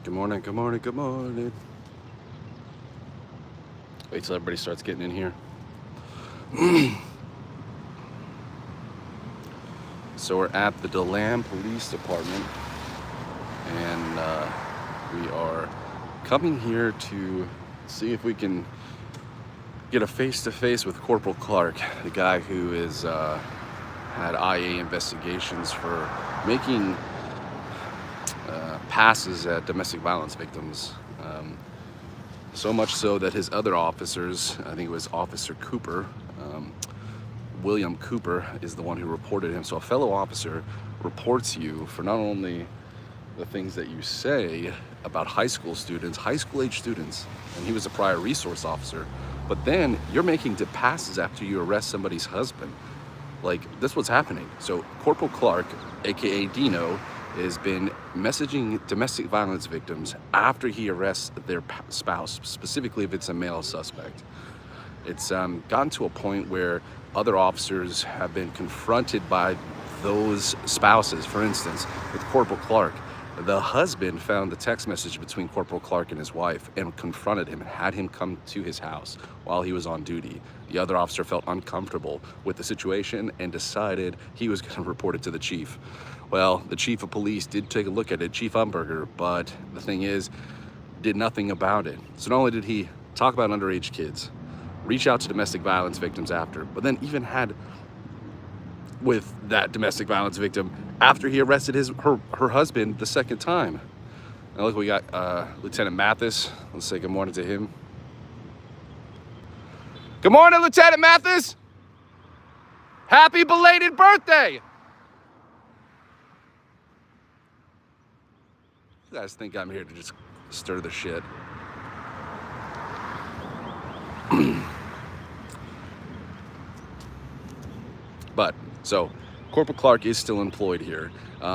Good morning, good morning, good morning. Wait till everybody starts getting in here. So we're at the Deland Police Department, and we are coming here to see if we can get a face-to-face with Corporal Clark, the guy who is had IA investigations for making passes at domestic violence victims. So much so that his other officers, I think it was Officer Cooper, William Cooper is the one who reported him. So a fellow officer reports you for not only the things that you say about high school age students, and he was a prior resource officer, but then you're making passes after you arrest somebody's husband. Like, that's what's happening. So Corporal Clark, aka Dino, has been messaging domestic violence victims after he arrests their spouse, specifically if it's a male suspect. It's gotten to a point where other officers have been confronted by those spouses. For instance, with Corporal Clark, the husband found the text message between Corporal Clark and his wife and confronted him and had him come to his house while he was on duty. The other officer felt uncomfortable with the situation and decided he was going to report it to the chief. Well, the chief of police did take a look at it, Chief Umberger, but the thing is, did nothing about it. So not only did he talk about underage kids, reach out to domestic violence victims after, but then even had with that domestic violence victim after he arrested her husband the second time. Now look, we got Lieutenant Mathis. Let's say good morning to him. Good morning, Lieutenant Mathis. Happy belated birthday. You guys think I'm here to just stir the shit? But, so, Corporal Clark is still employed here.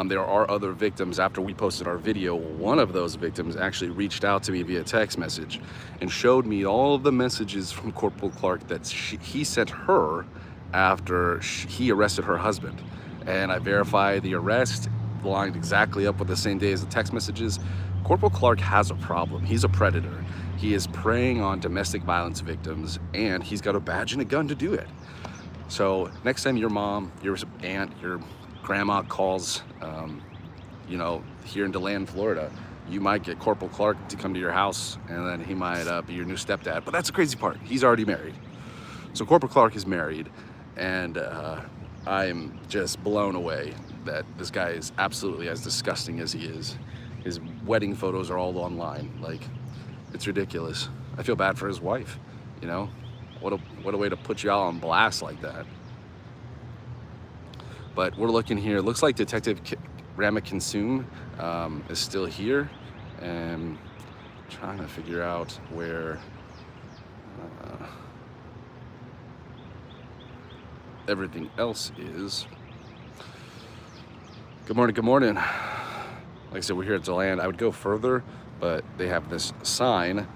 There are other victims. After we posted our video, one of those victims actually reached out to me via text message and showed me all of the messages from Corporal Clark that he sent her after he arrested her husband. And I verified the arrest, lined exactly up with the same day as the text messages. Corporal Clark has a problem. He's a predator. He is preying on domestic violence victims, and he's got a badge and a gun to do it. So next time your mom, your aunt, your grandma calls, here in Deland, Florida, you might get Corporal Clark to come to your house, and then he might be your new stepdad. But that's the crazy part. He's already married. So Corporal Clark is married, and I'm just blown away that this guy is absolutely as disgusting as he is. His wedding photos are all online. Like, it's ridiculous. I feel bad for his wife, you know? What a way to put you out on blast like that. But we're looking here. It looks like Detective Ramakinsoon is still here, and trying to figure out where everything else is. Good morning, good morning. Like I said, we're here at Deland. I would go further, but they have this sign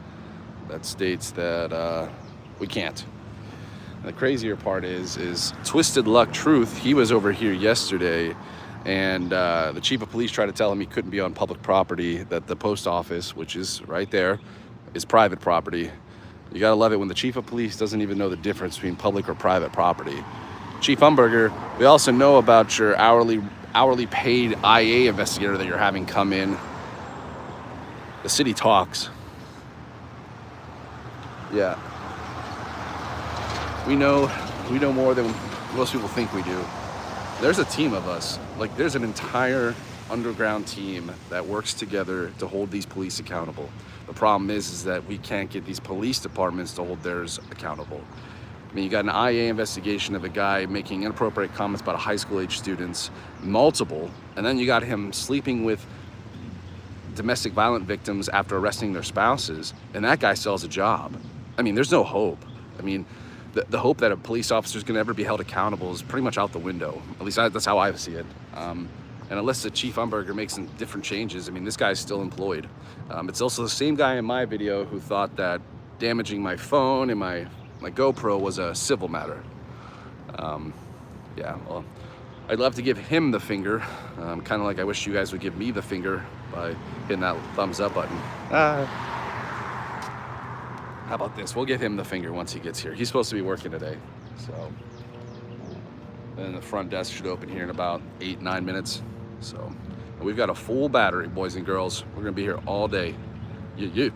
that states that we can't. And the crazier part is Twisted Luck Truth. He was over here yesterday, and the chief of police tried to tell him he couldn't be on public property, that the post office, which is right there, is private property. You gotta love it when the chief of police doesn't even know the difference between public or private property. Chief Umberger, we also know about your hourly paid IA investigator that you're having come in. The city talks. Yeah. We know more than most people think we do. There's a team of us. Like, there's an entire underground team that works together to hold these police accountable. The problem is that we can't get these police departments to hold theirs accountable. I mean, you got an IA investigation of a guy making inappropriate comments about high school age students, multiple, and then you got him sleeping with domestic violent victims after arresting their spouses, and that guy still has a job. I mean, there's no hope. I mean, the hope that a police officer is going to ever be held accountable is pretty much out the window. At least that's how I see it. And unless the Chief Umberger makes some different changes, I mean, this guy's still employed. It's also the same guy in my video who thought that damaging my phone and my GoPro was a civil matter. Yeah, well, I'd love to give him the finger, kind of like I wish you guys would give me the finger by hitting that thumbs up button. How about this? We'll give him the finger once he gets here. He's supposed to be working today, so. And the front desk should open here in about 8-9 minutes. So we've got a full battery, boys and girls. We're gonna be here all day. I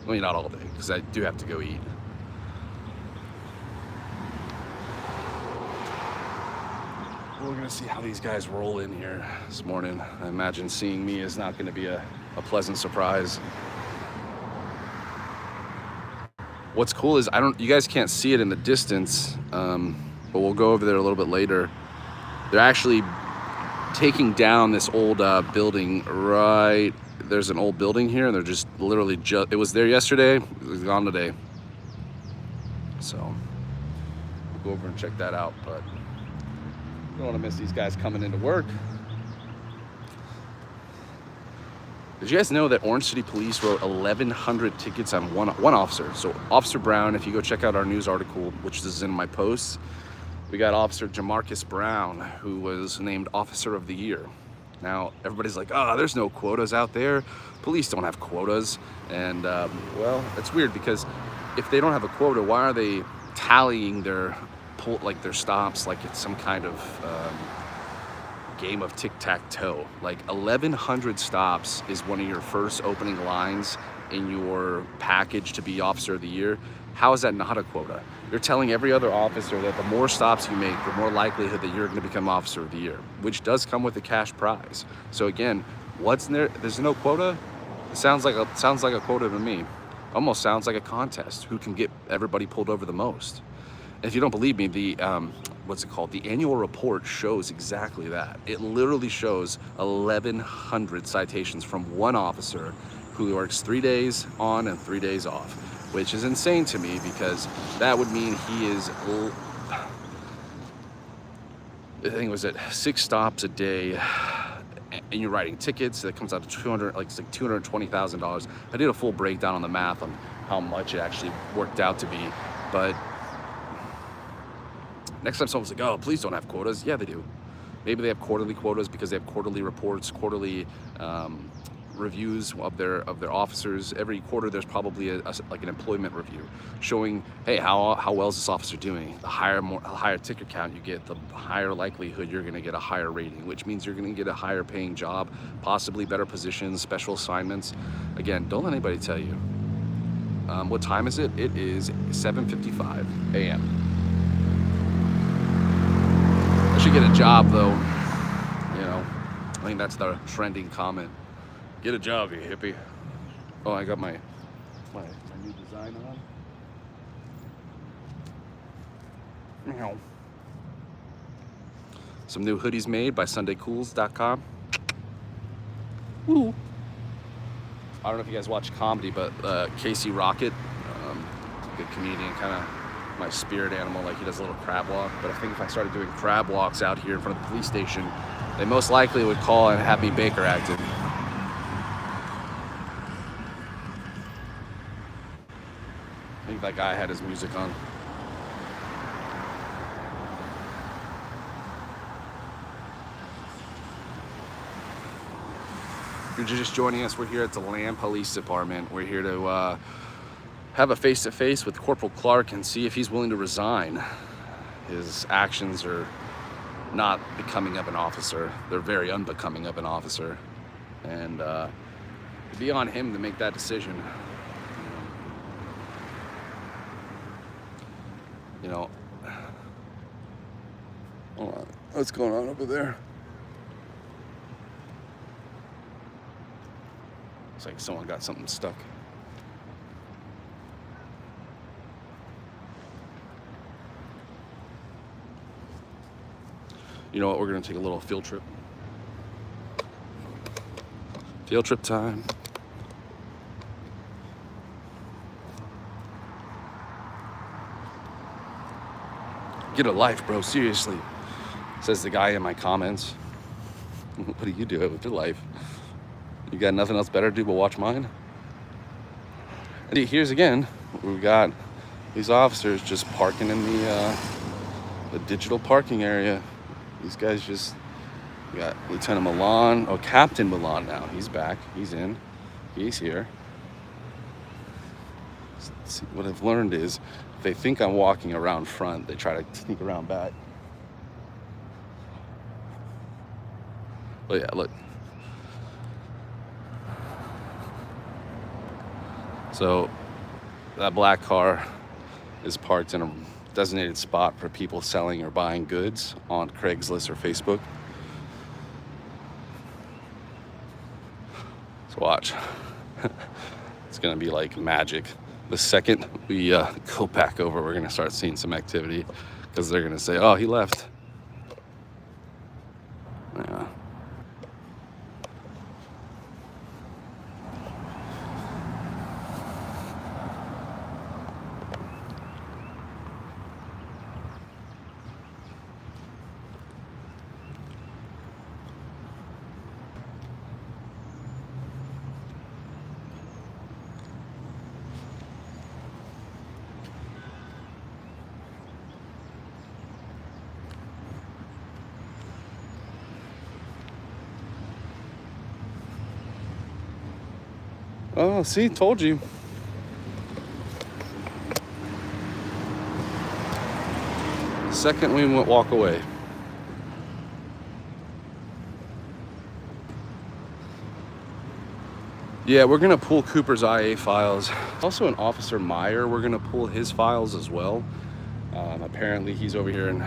mean, not all day, because I do have to go eat. We're gonna see how these guys roll in here this morning. I imagine seeing me is not gonna be a pleasant surprise. What's cool is you guys can't see it in the distance, but we'll go over there a little bit later. They're actually taking down this old building right. There's an old building here, and they're just literally it was there yesterday, it was gone today. So we'll go over and check that out, but don't want to miss these guys coming into work. Did you guys know that Orange City Police wrote 1,100 tickets on one officer? So Officer Brown, if you go check out our news article, which is in my posts, we got Officer Jamarcus Brown, who was named Officer of the Year. Now, everybody's like, oh, there's no quotas out there. Police don't have quotas. And, well, it's weird because if they don't have a quota, why are they tallying their stops like it's some kind of game of tic-tac-toe? Like 1,100 stops is one of your first opening lines in your package to be Officer of the Year. How is that not a quota? You're telling every other officer that the more stops you make, the more likelihood that you're going to become Officer of the Year, which does come with a cash prize. So again, what's in there? There's no quota. It sounds like a quota to me. Almost sounds like a contest. Who can get everybody pulled over the most? And if you don't believe me, the what's it called? The annual report shows exactly that. It literally shows 1,100 citations from one officer who works 3 days on and 3 days off, which is insane to me because that would mean he is, I think it was at 6 stops a day, and you're writing tickets. That comes out to $220,000. I did a full breakdown on the math on how much it actually worked out to be, but next time someone's like, oh, police don't have quotas. Yeah, they do. Maybe they have quarterly quotas because they have quarterly reports, quarterly reviews of their officers. Every quarter there's probably like an employment review showing, hey, how well is this officer doing? The higher ticket count you get, the higher likelihood you're going to get a higher rating, which means you're going to get a higher paying job, possibly better positions, special assignments. Again, don't let anybody tell you. What time is it? It is 7:55 a.m. I should get a job though. You know, I think that's the trending comment. Get a job, you hippie. Oh, I got my new design on. Meow. Some new hoodies made by SundayCools.com. Woo. I don't know if you guys watch comedy, but Casey Rocket, good comedian, kind of my spirit animal. Like, he does a little crab walk. But I think if I started doing crab walks out here in front of the police station, they most likely would call and have me Baker acted. I think that guy had his music on. If you're just joining us, we're here at the Deland Police Department. We're here to have a face-to-face with Corporal Clark and see if he's willing to resign. His actions are not becoming of an officer. They're very unbecoming of an officer. And it'd be on him to make that decision. You know, hold on, what's going on over there? It's like someone got something stuck. You know what, we're gonna take a little field trip. Field trip time. Get a life, bro, seriously, says the guy in my comments. What do you do with your life? You got nothing else better to do but watch mine? And here's again, we've got these officers just parking in the digital parking area. These guys just We got Lieutenant Milan, oh, Captain Milan now. He's back, he's in, he's here. See, what I've learned is, if they think I'm walking around front, they try to sneak around back. But yeah, look. So that black car is parked in a designated spot for people selling or buying goods on Craigslist or Facebook. So watch. It's gonna be like magic. The second we go back over, we're gonna start seeing some activity, because they're gonna say, oh, he left. Yeah. Oh, see, told you. Second we walk away. Yeah, we're gonna pull Cooper's IA files. Also an Officer Meyer, we're gonna pull his files as well. Apparently he's over here in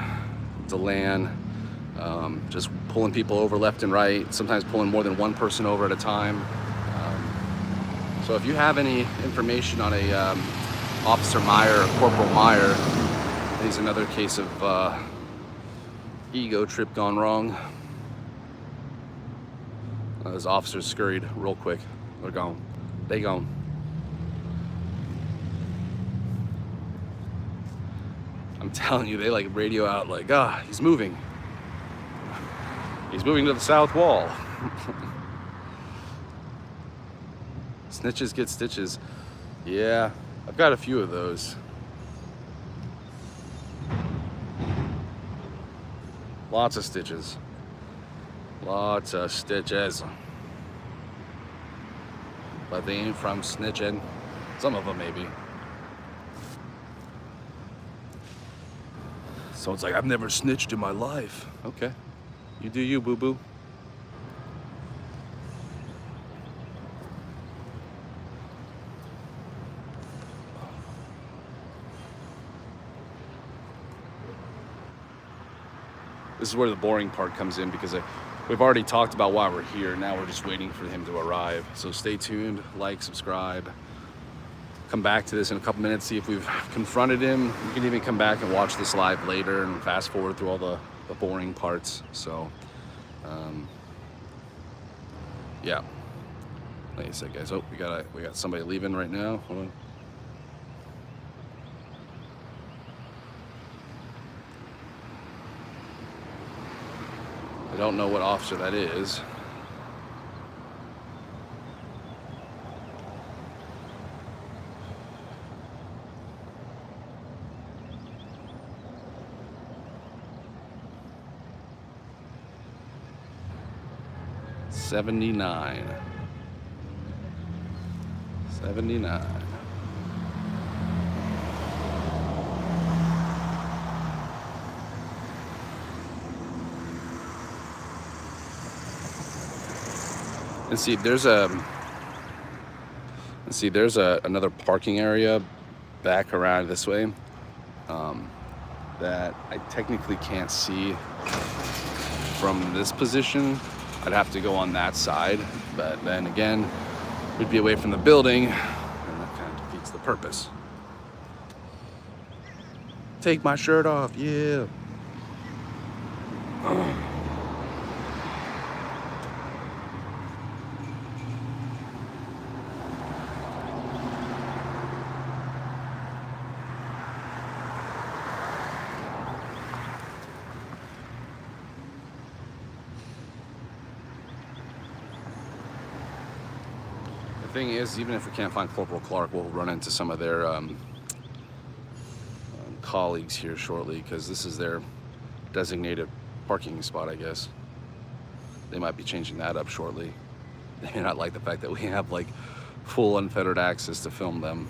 Deland, just pulling people over left and right, sometimes pulling more than one person over at a time. So if you have any information on a Officer Meyer or Corporal Meyer, he's another case of ego trip gone wrong. Those officers scurried real quick. They're gone. They gone. I'm telling you, they like radio out like, ah, he's moving. He's moving to the south wall. Snitches get stitches. Yeah, I've got a few of those. Lots of stitches. Lots of stitches. But they ain't from snitching. Some of them maybe. So it's like, I've never snitched in my life. Okay, you do you, boo-boo. This is where the boring part comes in, because we've already talked about why we're here. Now we're just waiting for him to arrive. So stay tuned, like, subscribe. Come back to this in a couple minutes, see if we've confronted him. You can even come back and watch this live later and fast forward through all the boring parts. So, yeah. Like I said, guys, oh, we got somebody leaving right now. Hold on. I don't know what officer that is. $79. And see, there's another parking area back around this way that I technically can't see from this position. I'd have to go on that side, but then again, we'd be away from the building, and that kind of defeats the purpose. Take my shirt off, yeah. The thing is, even if we can't find Corporal Clark, we'll run into some of their colleagues here shortly, because this is their designated parking spot, I guess. They might be changing that up shortly. They may not like the fact that we have like full unfettered access to film them.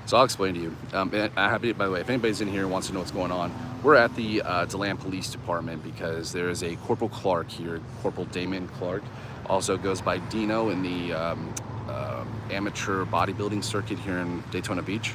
So I'll explain to you. By the way, if anybody's in here and wants to know what's going on, we're at the Deland Police Department because there is a Corporal Clark here, Corporal Damon Clark. Also goes by Dino in the amateur bodybuilding circuit here in Daytona Beach.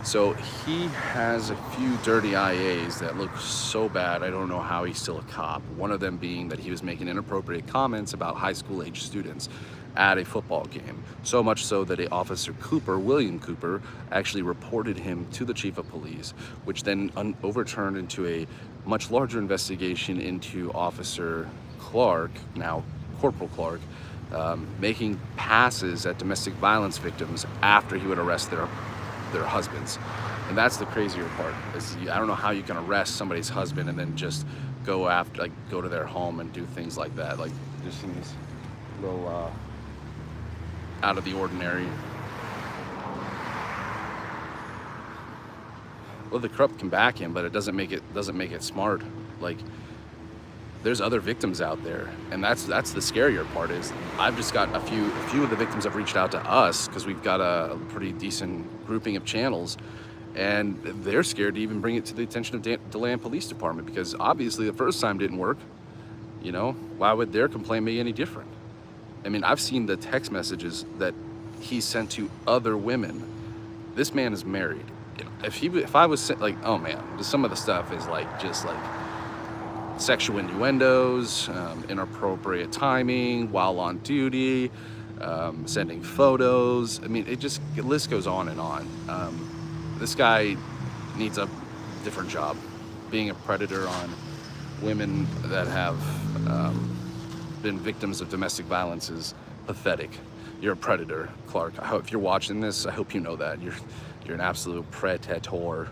So he has a few dirty IAs that look so bad, I don't know how he's still a cop. One of them being that he was making inappropriate comments about high school age students at a football game. So much so that Officer Cooper, William Cooper, actually reported him to the chief of police, which then overturned into a much larger investigation into Officer Clark, now Corporal Clark, making passes at domestic violence victims after he would arrest their husbands. And that's the crazier part. I don't know how you can arrest somebody's husband and then just go to their home and do things like that. Like, just seems a little out of the ordinary. Well, the corrupt can back him, but it doesn't make it smart. Like, there's other victims out there, and that's the scarier part. Is I've just got a few of the victims have reached out to us because we've got a pretty decent grouping of channels, and they're scared to even bring it to the attention of Deland Police Department because obviously the first time didn't work. You know, why would their complaint be any different? I mean, I've seen the text messages that he sent to other women. This man is married. If I was like, oh man, some of the stuff is like just like sexual innuendos, inappropriate timing while on duty, sending photos. I mean, the list goes on and on. This guy needs a different job. Being a predator on women that have been victims of domestic violence is pathetic. You're a predator, Clark. If you're watching this, I hope you know that. You're an absolute predator.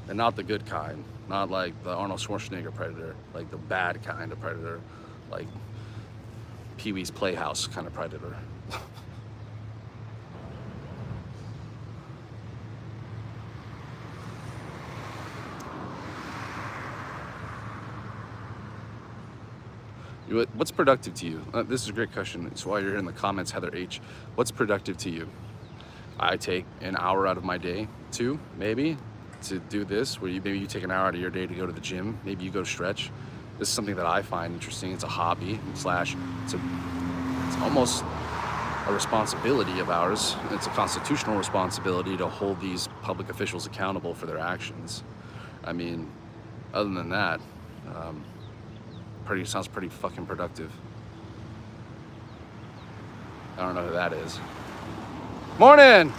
And not the good kind. Not like the Arnold Schwarzenegger predator. Like the bad kind of predator. Like Pee-wee's Playhouse kind of predator. What's productive to you? This is a great question. It's why you're here in the comments, Heather H. What's productive to you? I take an hour out of my day, 2 maybe, to do this, where maybe you take an hour out of your day to go to the gym. Maybe you go stretch. This is something that I find interesting. It's a hobby / it's almost a responsibility of ours. It's a constitutional responsibility to hold these public officials accountable for their actions. I mean, other than that, sounds pretty fucking productive. I don't know who that is. Morning!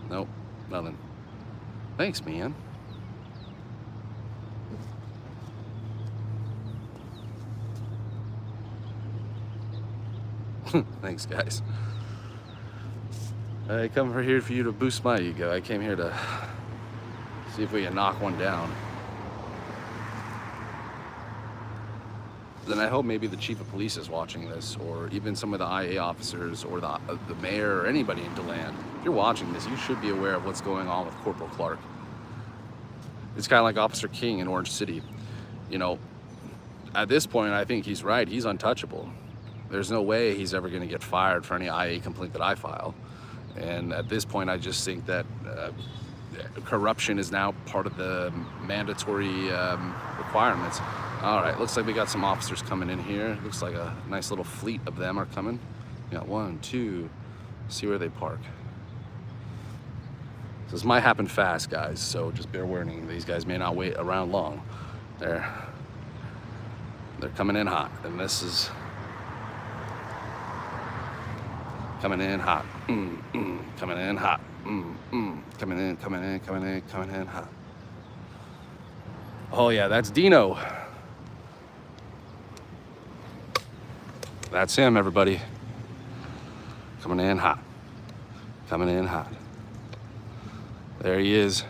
Nope, nothing. Thanks, man. Thanks, guys. I come here for you to boost my ego. I came here to see if we can knock one down. Then I hope maybe the chief of police is watching this, or even some of the IA officers, or the mayor, or anybody in Deland. If you're watching this, you should be aware of what's going on with Corporal Clark. It's kind of like Officer King in Orange City. You know, at this point, I think he's right. He's untouchable. There's no way he's ever going to get fired for any IA complaint that I file. And at this point, I just think that corruption is now part of the mandatory requirements. All right, looks like we got some officers coming in here. Looks like a nice little fleet of them are coming. We got 1, 2, see where they park. So this might happen fast, guys, so just bear warning. These guys may not wait around long. They're coming in hot, and this is coming in hot. Coming in hot. Coming in hot. Oh yeah, that's Dino. That's him, everybody. Coming in hot. Coming in hot. There he is.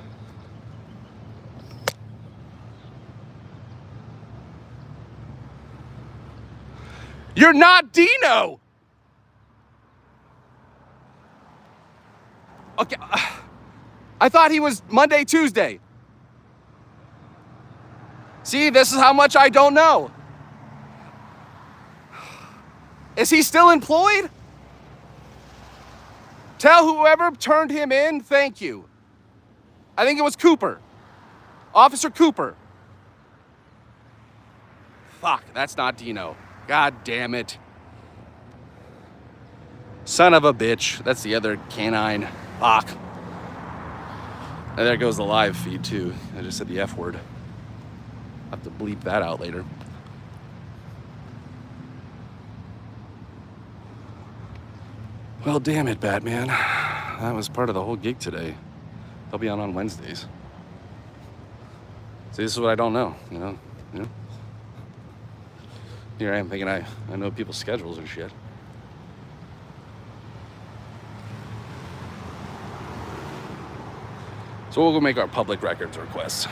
You're not Dino! Okay. I thought he was Monday, Tuesday. See, this is how much I don't know. Is he still employed? Tell whoever turned him in, thank you. I think it was Cooper. Officer Cooper. Fuck, that's not Dino. God damn it. Son of a bitch. That's the other canine. Fuck. And there goes the live feed too. I just said the F word. I'll have to bleep that out later. Well, damn it, Batman. That was part of the whole gig today. They'll be on Wednesdays. See, this is what I don't know, you know? Here I am thinking I know people's schedules and shit. So we'll go make our public records requests.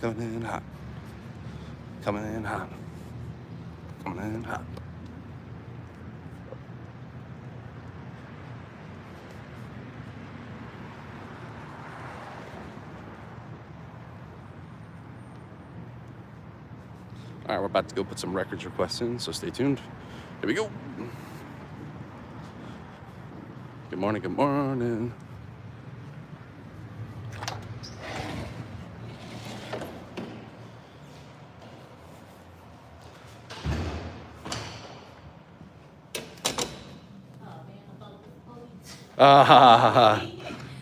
Coming in hot. Coming in hot. Coming in hot. All right, we're about to go put some records requests in, so stay tuned. Here we go. Good morning, good morning.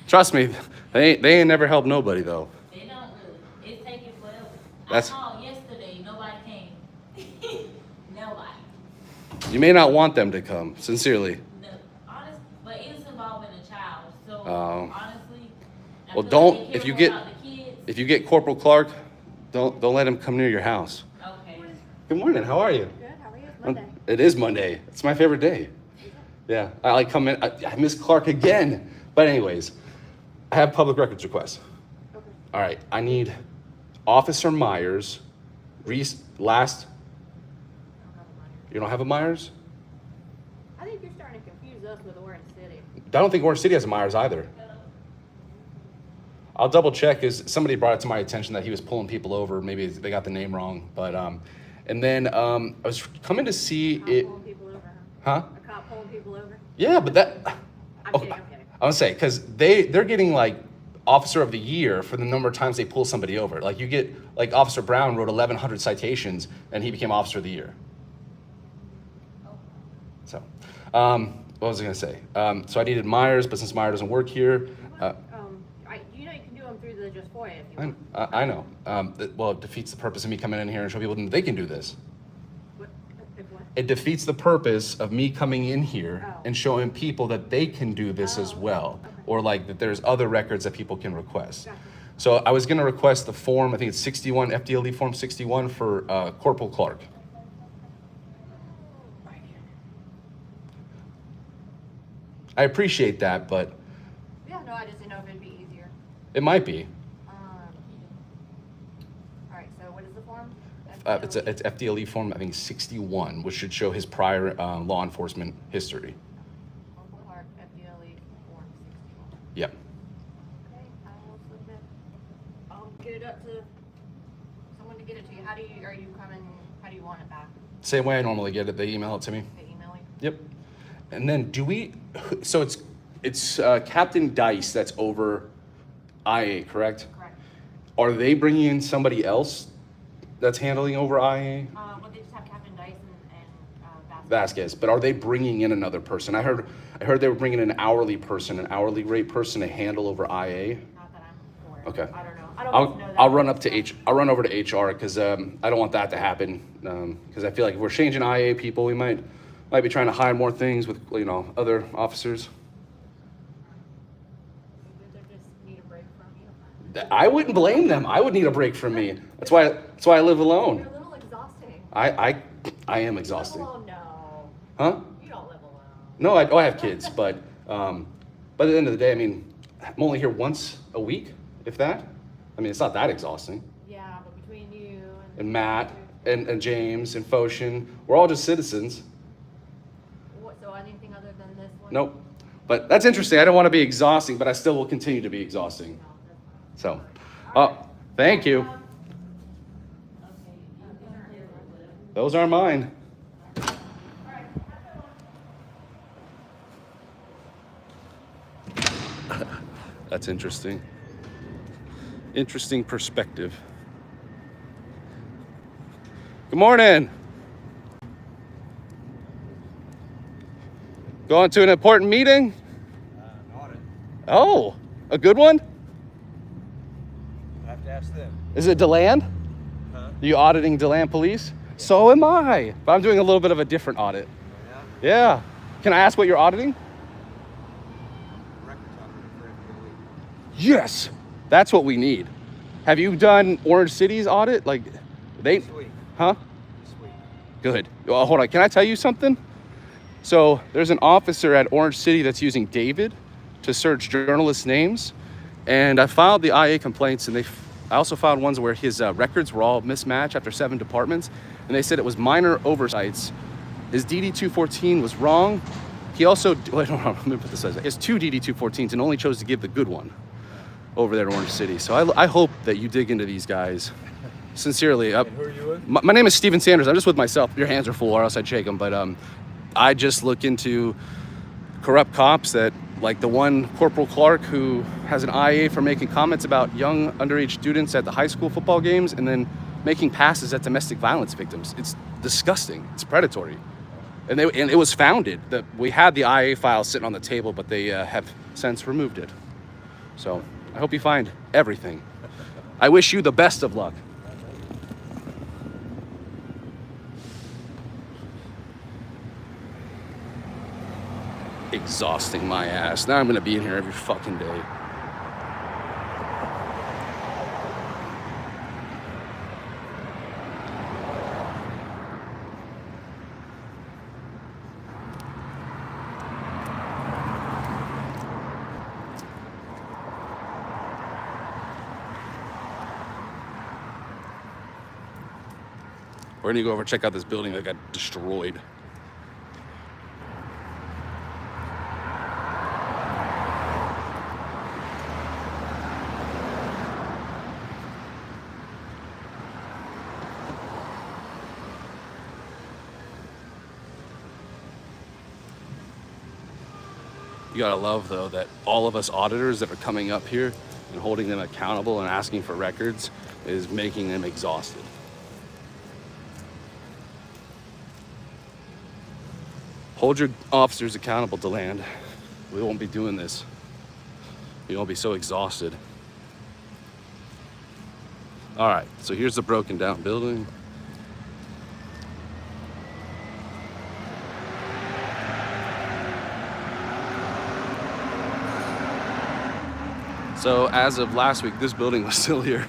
Trust me, they ain't never helped nobody though. They don't really. It's taking forever. That's... I called yesterday. Nobody came. Nobody. You may not want them to come, sincerely. No, honest, but it's involving a child. So honestly, I well, feel don't like they if you care get more about the kids. if you get Corporal Clark, don't let him come near your house. Okay. Good morning. How are you? Good. How are you? It's Monday. It is Monday. It's my favorite day. Yeah, I like come in. I miss Clark again. But anyways, I have public records requests. Okay. All right, I need Officer Myers. Last. You don't have a Myers? I think you're starting to confuse us with Orange City. I don't think Orange City has a Myers either. I'll double check, because somebody brought it to my attention that he was pulling people over. Maybe they got the name wrong. But and then I was coming to see it. Pulling people over, Huh? A cop pulling people over? Yeah, but that. I'm kidding. I would say, because they're getting like Officer of the Year for the number of times they pull somebody over. Like you get, like Officer Brown wrote 1,100 citations and he became Officer of the Year. So, what was I gonna say? So I needed Myers, but since Myers doesn't work here. You can do them through the Just FOIA if you want. I know. Well, it defeats the purpose of me coming in here and showing people that they can do this. What? It defeats the purpose of me coming in here Oh. and showing people that they can do this as well. Okay. Or like that there's other records that people can request. Gotcha. So I was gonna request the form, I think it's 61, FDLE form 61 for Corporal Clark. I appreciate that, but Yeah, no, I just didn't know if it'd be easier. it might be. All right, so what is the form? It's FDLE form, I think 61, which should show his prior law enforcement history. Corporal Clark, FDLE form 61. Yep. Okay, I will submit. I'll get it up to someone to get it to you. How do you want it back? Same way I normally get it, they email it to me. They email you? Yep. And then so it's Captain Dice that's over IA, correct? Correct. Are they bringing in somebody else that's handling over IA? Well, they just have Captain Dyson and Vasquez, but are they bringing in another person? I heard they were bringing in an hourly rate person to handle over IA. Not that I'm aware. Okay. I don't know. I don't know that. I'll run over to HR because I don't want that to happen because I feel like if we're changing IA people, we might be trying to hide more things with other officers. They just need a break from you. I wouldn't blame them. I would need a break from me. That's why I live alone. You're a little exhausting. I am You exhausting. live alone? No. Huh? You don't live alone. No, I have kids, but at the end of the day, I mean, I'm only here once a week, if that. I mean, it's not that exhausting. Yeah, but between you And Matt. and James and Foshin. We're all just citizens. What, so anything other than this one? Nope. But that's interesting. I don't want to be exhausting, but I still will continue to be exhausting. So, thank you. Those aren't mine. That's interesting. Interesting perspective. Good morning. Going to an important meeting? An audit. Oh, a good one? I have to ask them. Is it Deland? Huh? Are you auditing Deland Police? So am I, but I'm doing a little bit of a different audit. Yeah? Yeah. Can I ask what you're auditing? Records auditor for every week. Yes. That's what we need. Have you done Orange City's audit? Like, they, This week. huh? This week. Good. Well, hold on. Can I tell you something? So there's an officer at Orange City that's using David to search journalists' names. And I filed the IA complaints, and I also filed ones where his records were all mismatched after 7 departments. And they said it was minor oversights. His DD-214 was wrong. He also, wait, hold on, let me put this as, he has 2 DD-214s and only chose to give the good one over there at Orange City. So I hope that you dig into these guys. Sincerely. And who are you with? My name is Steven Sanders. I'm just with myself. Your hands are full or else I'd shake them. But I just look into corrupt cops that, like the one Corporal Clark who has an IA for making comments about young underage students at the high school football games and then making passes at domestic violence victims. It's disgusting. It's predatory. And it was founded. That we had the IA file sitting on the table, but they have since removed it. So I hope you find everything. I wish you the best of luck. Exhausting my ass. Now I'm gonna be in here every fucking day. We're gonna go over and check out this building that got destroyed. You gotta love, though, that all of us auditors that are coming up here and holding them accountable and asking for records is making them exhausted. Hold your officers accountable, Deland. We won't be doing this. You won't be so exhausted. All right, so here's the broken down building. So as of last week, this building was still here.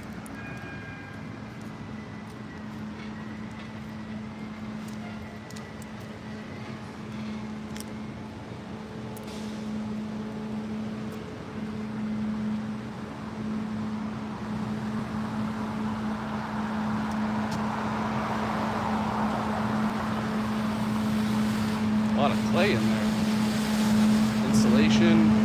A lot of clay in there. Insulation.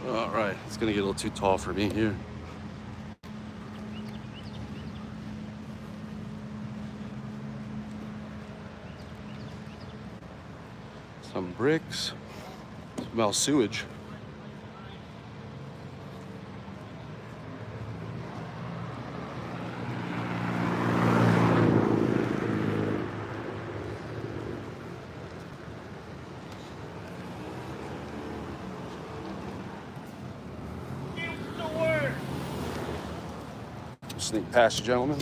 All right, it's gonna get a little too tall for me here. Some bricks. Smells sewage. sneak past you, gentlemen.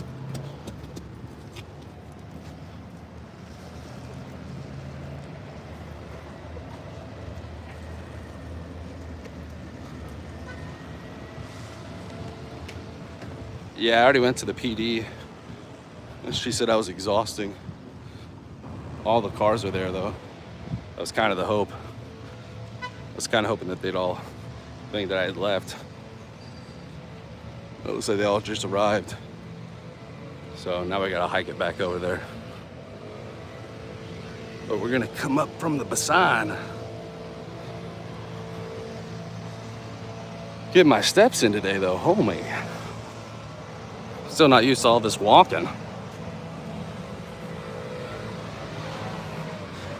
Yeah, I already went to the PD, and she said I was exhausting. All the cars are there, though. That was kind of the hope. I was kind of hoping that they'd all think that I had left. It looks like they all just arrived. So now we gotta hike it back over there. But we're gonna come up from the Basan. Get my steps in today, though, homie. Still not used to all this walking.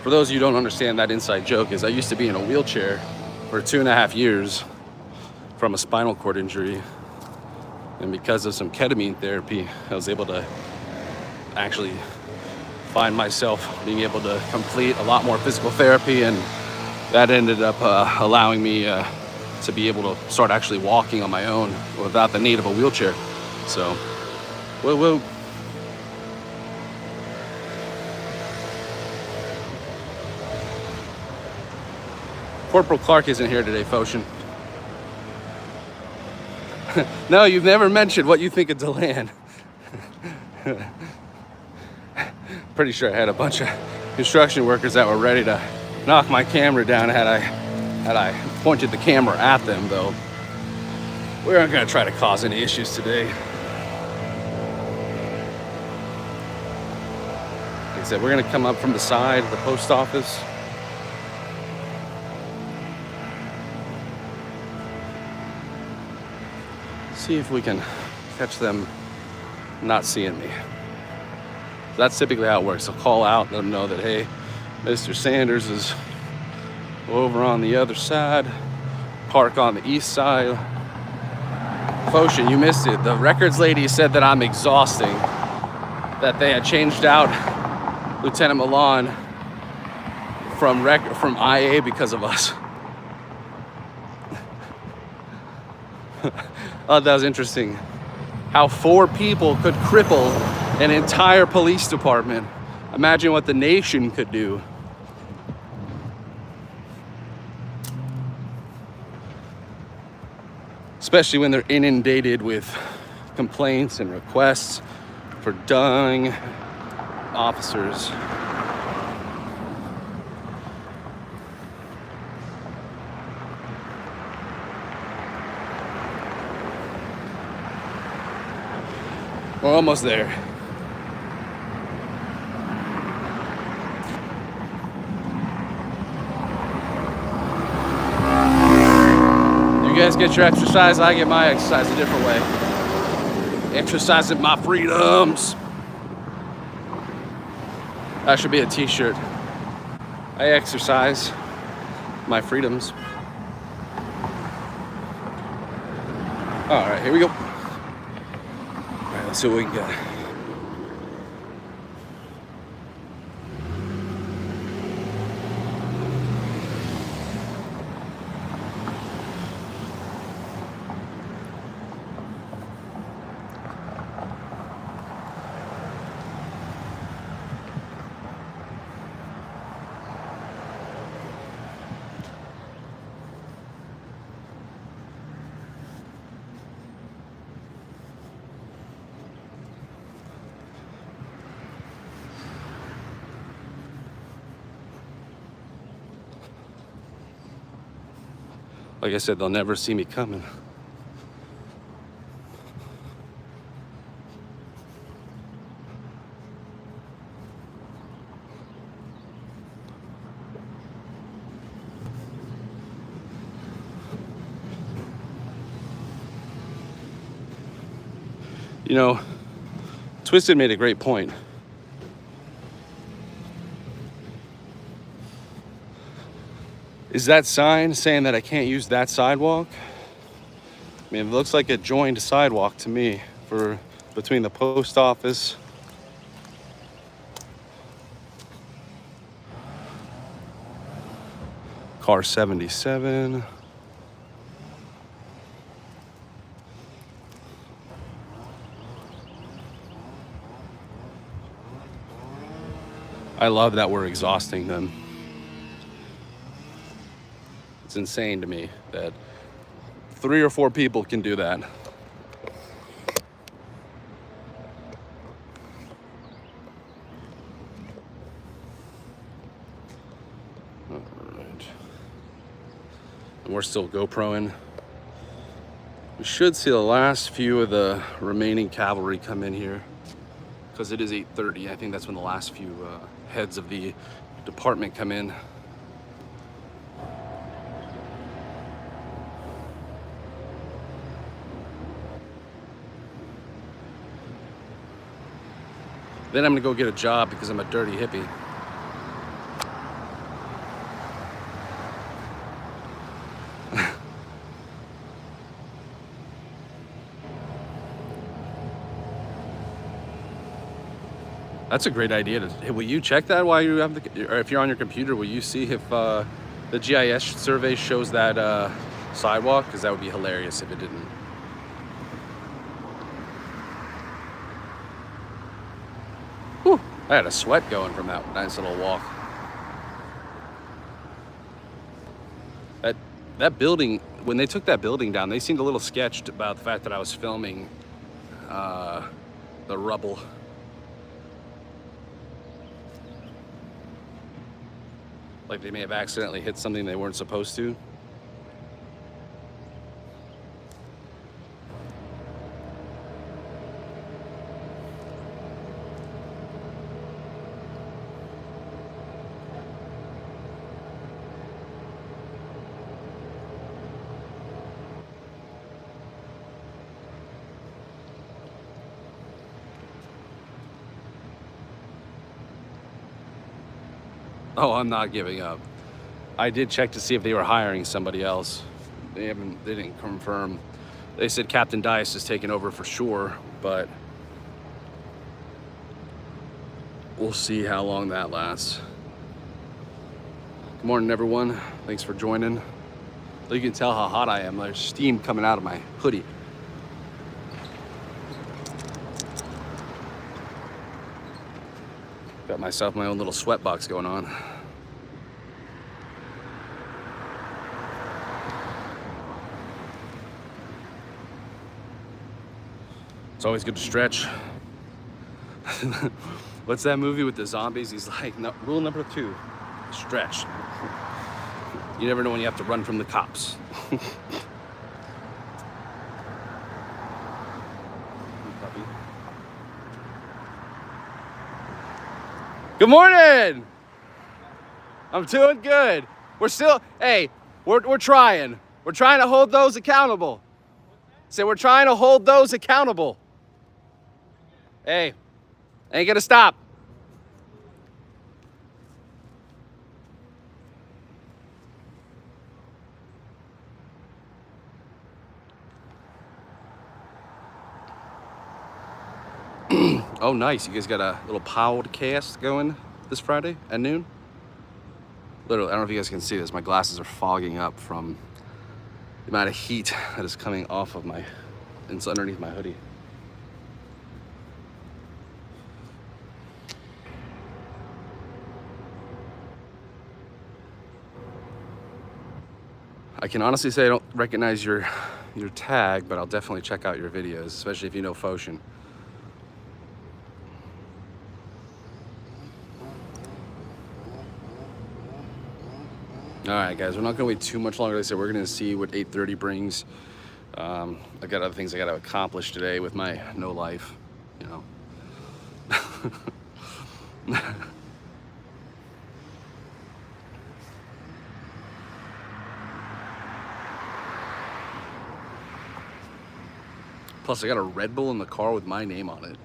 For those of you who don't understand that inside joke, is I used to be in a wheelchair for 2.5 years from a spinal cord injury. And because of some ketamine therapy, I was able to actually find myself being able to complete a lot more physical therapy, and that ended up allowing me to be able to start actually walking on my own without the need of a wheelchair. So, whoa. Corporal Clark isn't here today, Foshin. No, you've never mentioned what you think of Deland. Pretty sure I had a bunch of construction workers that were ready to knock my camera down had I pointed the camera at them, though. We aren't gonna try to cause any issues today. Like I said, we're gonna come up from the side of the post office. See if we can catch them not seeing me. That's typically how it works. I'll call out, let them know that, hey, Mr. Sanders is over on the other side, park on the east side. Foshin, you missed it. The records lady said that I'm exhausting, that they had changed out Lieutenant Milan from IA because of us. Oh, that was interesting. How 4 people could cripple an entire police department. Imagine what the nation could do. Especially when they're inundated with complaints and requests for dying officers. We're almost there. You guys get your exercise, I get my exercise a different way. Exercising my freedoms. That should be a t-shirt. I exercise my freedoms. All right, here we go. Let's see what we can get. Like I said, they'll never see me coming. You know, Twisted made a great point. Is that sign saying that I can't use that sidewalk? I mean, it looks like a joined sidewalk to me for between the post office car 77. I love that we're exhausting them. It's insane to me that 3 or 4 people can do that. All right. And we're still GoProing. We should see the last few of the remaining cavalry come in here, because it is 8:30. I think that's when the last few heads of the department come in. Then I'm gonna go get a job because I'm a dirty hippie. That's a great idea. Hey, will you check that while you have or if you're on your computer, will you see if the GIS survey shows that sidewalk? Because that would be hilarious if it didn't. Whew, I had a sweat going from that nice little walk. That building, when they took that building down, they seemed a little sketched about the fact that I was filming the rubble. Like they may have accidentally hit something they weren't supposed to. Oh, I'm not giving up. I did check to see if they were hiring somebody else. They didn't confirm. They said Captain Dice is taking over for sure, but we'll see how long that lasts. Good morning, everyone. Thanks for joining. You can tell how hot I am. There's steam coming out of my hoodie. Got myself my own little sweat box going on. It's always good to stretch. What's that movie with the zombies? He's like, no, rule number 2, stretch. You never know when you have to run from the cops. Good morning. I'm doing good. We're still, hey, we're trying. We're trying to hold those accountable. So we're trying to hold those accountable. Hey, ain't gonna stop. Oh, nice. You guys got a little podcast going this Friday at noon? Literally, I don't know if you guys can see this. My glasses are fogging up from the amount of heat that is coming off of it's underneath my hoodie. I can honestly say I don't recognize your tag, but I'll definitely check out your videos, especially if you know Foshin. All right, guys, we're not gonna wait too much longer. Like I said, we're gonna see what 8:30 brings. I got other things I gotta accomplish today with my no life, you know. Plus, I got a Red Bull in the car with my name on it.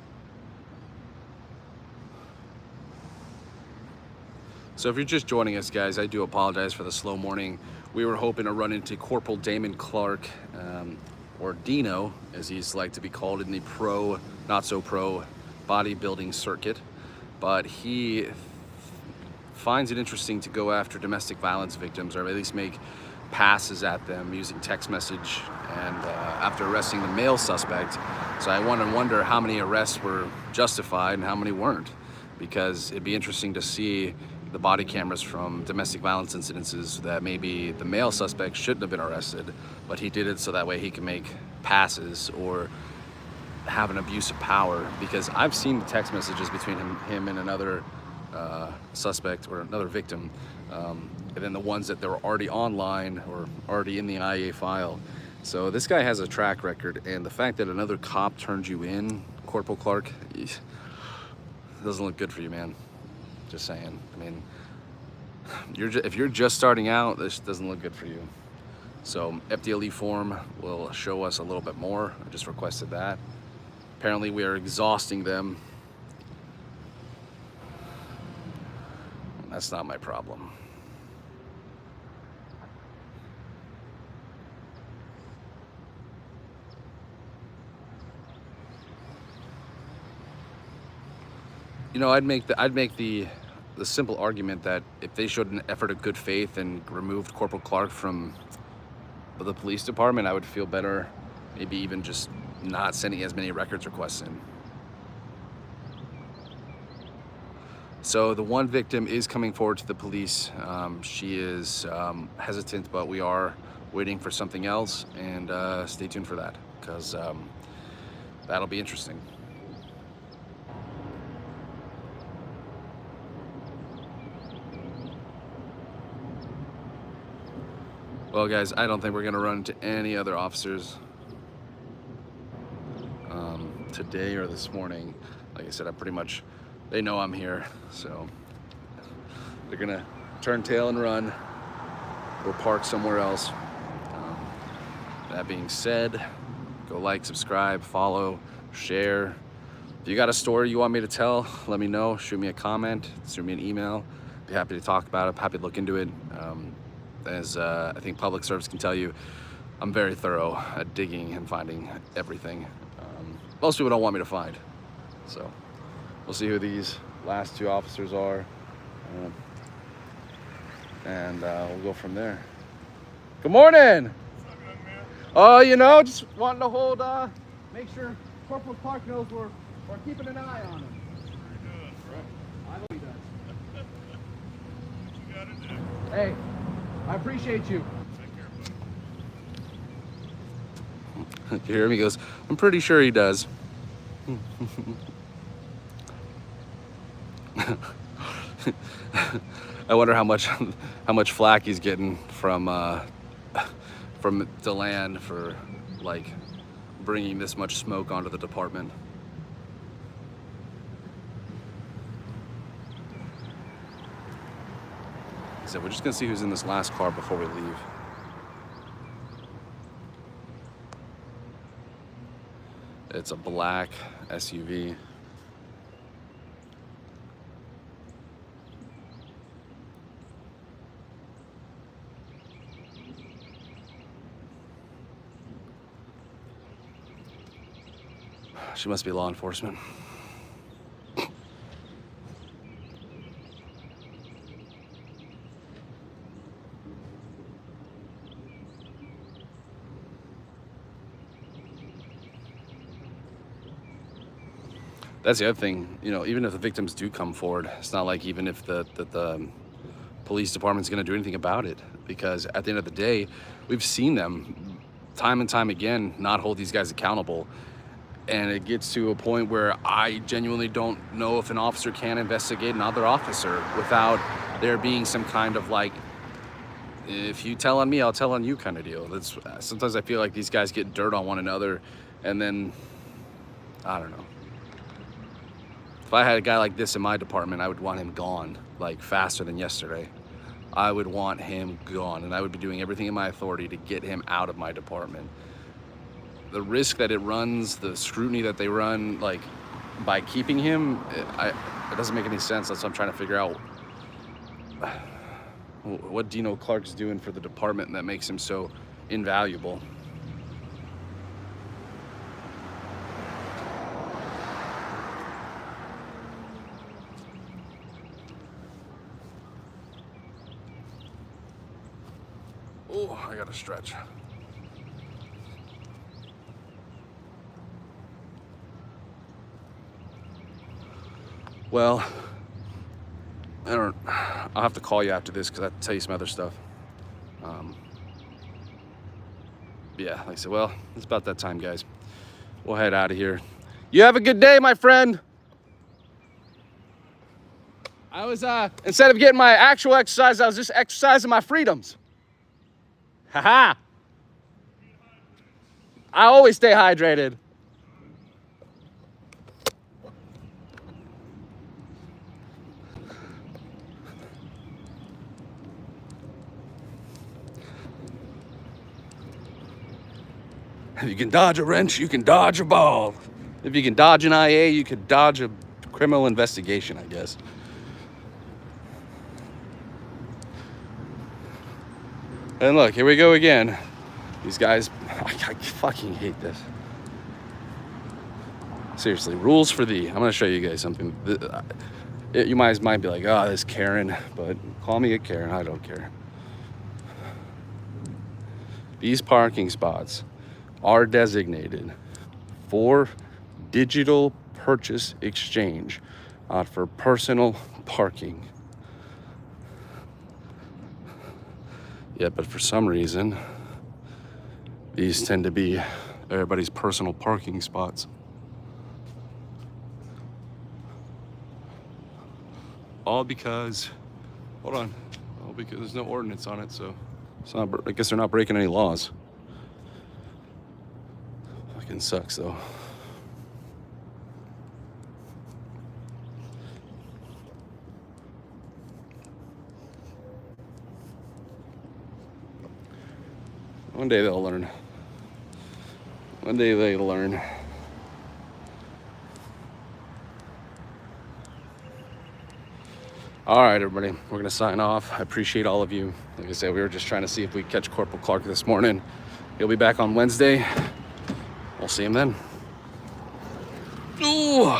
So if you're just joining us, guys, I do apologize for the slow morning. We were hoping to run into Corporal Damon Clark, or Dino, as he's like to be called in the pro, not so pro bodybuilding circuit. But he finds it interesting to go after domestic violence victims, or at least make passes at them using text message, and after arresting the male suspect. So I wonder how many arrests were justified and how many weren't. because it'd be interesting to see the body cameras from domestic violence incidences that maybe the male suspect shouldn't have been arrested, but he did it so that way he can make passes or have an abuse of power. Because I've seen the text messages between him and another suspect or another victim, and then the ones that they were already online or already in the IA file. So this guy has a track record, and the fact that another cop turned you in, Corporal Clark, doesn't look good for you, man. Just saying. I mean, if you're just starting out, this doesn't look good for you. So FDLE form will show us a little bit more. I just requested that. Apparently we are exhausting them. That's not my problem. You know, I'd make the simple argument that if they showed an effort of good faith and removed Corporal Clark from the police department, I would feel better, maybe even just not sending as many records requests in. So the one victim is coming forward to the police. She is hesitant, but we are waiting for something else, and stay tuned for that, because that'll be interesting. Well, guys, I don't think we're gonna run into any other officers today or this morning. Like I said, they know I'm here, so they're gonna turn tail and run or park somewhere else. That being said, go like, subscribe, follow, share. If you got a story you want me to tell, let me know. Shoot me a comment, shoot me an email. Be happy to talk about it, happy to look into it. As I think public service can tell you, I'm very thorough at digging and finding everything. Most people don't want me to find. So we'll see who these last two officers are. And we'll go from there. Good morning. Oh, you know, just wanting to hold, make sure Corporal Clark knows we're keeping an eye on him. I know he does. Hey, I appreciate you. You hear him? He goes, I'm pretty sure he does. I wonder how much flack he's getting from Deland for like bringing this much smoke onto the department. So we're just gonna see who's in this last car before we leave. It's a black SUV. She must be law enforcement. That's the other thing, you know, even if the victims do come forward, it's not like even if the police department's gonna do anything about it, because at the end of the day, we've seen them time and time again not hold these guys accountable. And it gets to a point where I genuinely don't know if an officer can investigate another officer without there being some kind of like, if you tell on me, I'll tell on you kind of deal. That's sometimes I feel like these guys get dirt on one another, and then, I don't know. If I had a guy like this in my department, I would want him gone, like faster than yesterday. I would want him gone, and I would be doing everything in my authority to get him out of my department. The risk that it runs, the scrutiny that they run, like by keeping him, it doesn't make any sense. That's what I'm trying to figure out. What Dino Clark's doing for the department that makes him so invaluable. Oh, I gotta stretch. Well, I'll have to call you after this because I have to tell you some other stuff. Yeah, like I said, well, it's about that time, guys. We'll head out of here. You have a good day, my friend. I was, instead of getting my actual exercise, I was just exercising my freedoms. Haha. I always stay hydrated. If you can dodge a wrench, you can dodge a ball. If you can dodge an IA, you could dodge a criminal investigation, I guess. And look, here we go again. These guys, I fucking hate this. Seriously, rules for thee. I'm gonna show you guys something. You might be like, oh, this Karen, but call me a Karen, I don't care. These parking spots are designated for digital purchase exchange, not for personal parking. Yeah, but for some reason, these tend to be everybody's personal parking spots. All because, hold on, all because there's no ordinance on it, so it's not, I guess they're not breaking any laws. Fucking sucks though. One day they'll learn. One day they'll learn. All right, everybody, we're gonna sign off. I appreciate all of you. Like I said, we were just trying to see if we could catch Corporal Clark this morning. He'll be back on Wednesday. We'll see him then. Ooh.